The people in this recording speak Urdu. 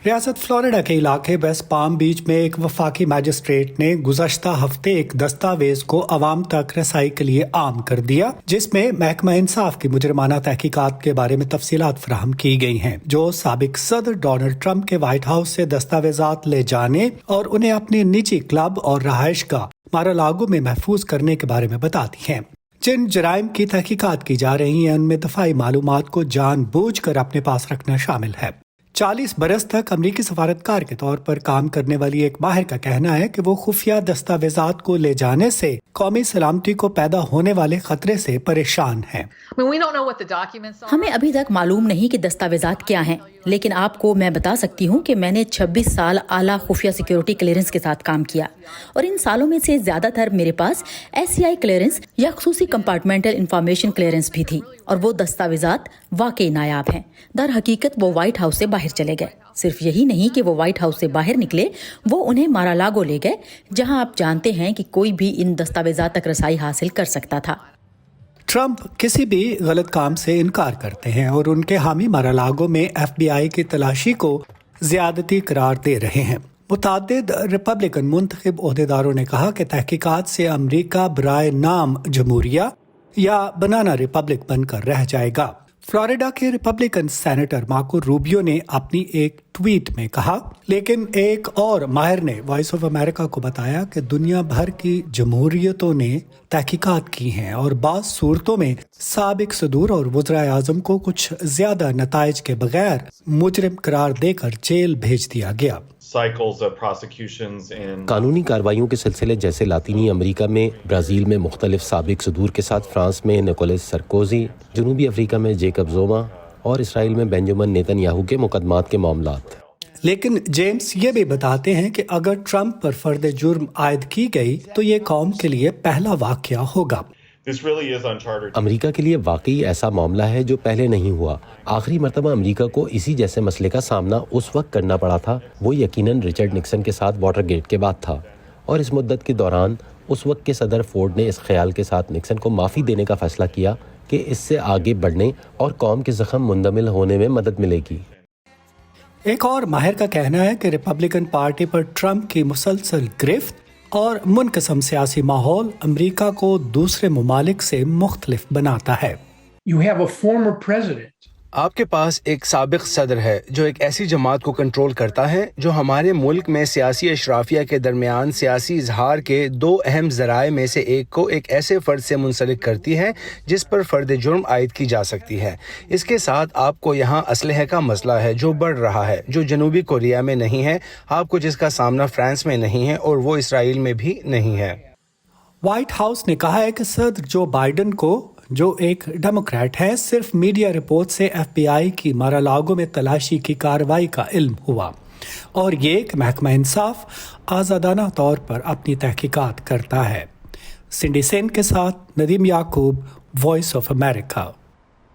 ریاست فلوریڈا کے علاقے ویسٹ پام بیچ میں ایک وفاقی مجسٹریٹ نے گزشتہ ہفتے ایک دستاویز کو عوام تک رسائی کے لیے عام کر دیا، جس میں محکمہ انصاف کی مجرمانہ تحقیقات کے بارے میں تفصیلات فراہم کی گئی ہیں، جو سابق صدر ڈونلڈ ٹرمپ کے وائٹ ہاؤس سے دستاویزات لے جانے اور انہیں اپنی نجی کلب اور رہائش گاہ مارالاگو میں محفوظ کرنے کے بارے میں بتاتی ہیں۔ جن جرائم کی تحقیقات کی جا رہی ہیں ان میں دفاعی معلومات کو جان بوجھ کر اپنے پاس رکھنا شامل ہے۔ 40 برس تک امریکی سفارتکار کے طور پر کام کرنے والی ایک ماہر کا کہنا ہے کہ وہ خفیہ دستاویزات کو لے جانے سے قومی سلامتی کو پیدا ہونے والے خطرے سے پریشان ہیں۔ ہمیں ابھی تک معلوم نہیں کہ دستاویزات کیا ہیں، لیکن آپ کو میں بتا سکتی ہوں کہ میں نے 26 سال اعلیٰ خفیہ سیکیورٹی کلیئرنس کے ساتھ کام کیا، اور ان سالوں میں سے زیادہ تر میرے پاس SCI کلیئرنس یا خصوصی کمپارٹمنٹل انفارمیشن کلیئرنس بھی تھی، اور وہ دستاویزات واقعی نایاب ہیں۔ در حقیقت وہ وائٹ ہاؤس سے باہر چلے گئے۔ صرف یہی نہیں کہ وہ وائٹ ہاؤس سے باہر نکلے، وہ انہیں مارالاگو لے گئے، جہاں آپ جانتے ہیں کہ کوئی بھی ان دستاویزات تک رسائی حاصل کر سکتا تھا۔ ٹرمپ کسی بھی غلط کام سے انکار کرتے ہیں اور ان کے حامی مارالاگو میں FBI کی تلاشی کو زیادتی قرار دے رہے ہیں۔ متعدد ریپبلکن منتخب عہدیداروں نے کہا کہ تحقیقات سے امریکہ برائے نام جمہوریہ یا بنانا ریپبلک بن کر رہ جائے گا۔ فلوریڈا کے ریپبلکن سینیٹر مارکو روبیو نے اپنی ایک ٹویٹ میں کہا، لیکن ایک اور ماہر نے وائس آف امریکہ کو بتایا کہ دنیا بھر کی جمہوریتوں نے تحقیقات کی ہیں اور بعض صورتوں میں سابق صدور اور وزرائے اعظم کو کچھ زیادہ نتائج کے بغیر مجرم قرار دے کر جیل بھیج دیا گیا۔ قانونی کارروائیوں کے سلسلے جیسے لاطینی امریکہ میں برازیل میں مختلف سابق صدور کے ساتھ، فرانس میں نکولس سرکوزی، جنوبی افریقہ میں جیکب زوما اور اسرائیل میں بنجامن نیتن یاہو کے مقدمات کے معاملات۔ لیکن جیمز یہ بھی بتاتے ہیں کہ اگر ٹرمپ پر فرد جرم عائد کی گئی تو یہ قوم کے لیے پہلا واقعہ ہوگا۔ امریکہ کے لیے واقعی ایسا معاملہ ہے جو پہلے نہیں ہوا۔ آخری مرتبہ امریکہ کو اسی جیسے مسئلے کا سامنا اس وقت کرنا پڑا تھا، وہ یقیناً رچرڈ نکسن کے ساتھ واٹر گیٹ کے بعد تھا، اور اس مدت کے دوران اس وقت کے صدر فورڈ نے اس خیال کے ساتھ نکسن کو معافی دینے کا فیصلہ کیا کہ اس سے آگے بڑھنے اور قوم کے زخم مندمل ہونے میں مدد ملے گی۔ ایک اور ماہر کا کہنا ہے کہ ریپبلکن پارٹی پر ٹرمپ کی مسلسل گرفت اور منقسم سیاسی ماحول امریکہ کو دوسرے ممالک سے مختلف بناتا ہے۔ آپ کے پاس ایک سابق صدر ہے جو ایک ایسی جماعت کو کنٹرول کرتا ہے جو ہمارے ملک میں سیاسی اشرافیہ کے درمیان سیاسی اظہار کے دو اہم ذرائع میں سے ایک کو ایک ایسے فرد سے منسلک کرتی ہے جس پر فرد جرم عائد کی جا سکتی ہے۔ اس کے ساتھ آپ کو یہاں اسلحے کا مسئلہ ہے جو بڑھ رہا ہے، جو جنوبی کوریا میں نہیں ہے، آپ کو جس کا سامنا فرانس میں نہیں ہے، اور وہ اسرائیل میں بھی نہیں ہے۔ وائٹ ہاؤس نے کہا ہے کہ صدر جو بائیڈن کو، جو ایک ڈیموکریٹ ہے، صرف میڈیا رپورٹ سے FBI کی مارالاگو میں تلاشی کی کارروائی کا علم ہوا، اور یہ کہ محکمہ انصاف آزادانہ طور پر اپنی تحقیقات کرتا ہے۔ سنڈی سین کے ساتھ ندیم یعقوب، وائس آف امریکہ۔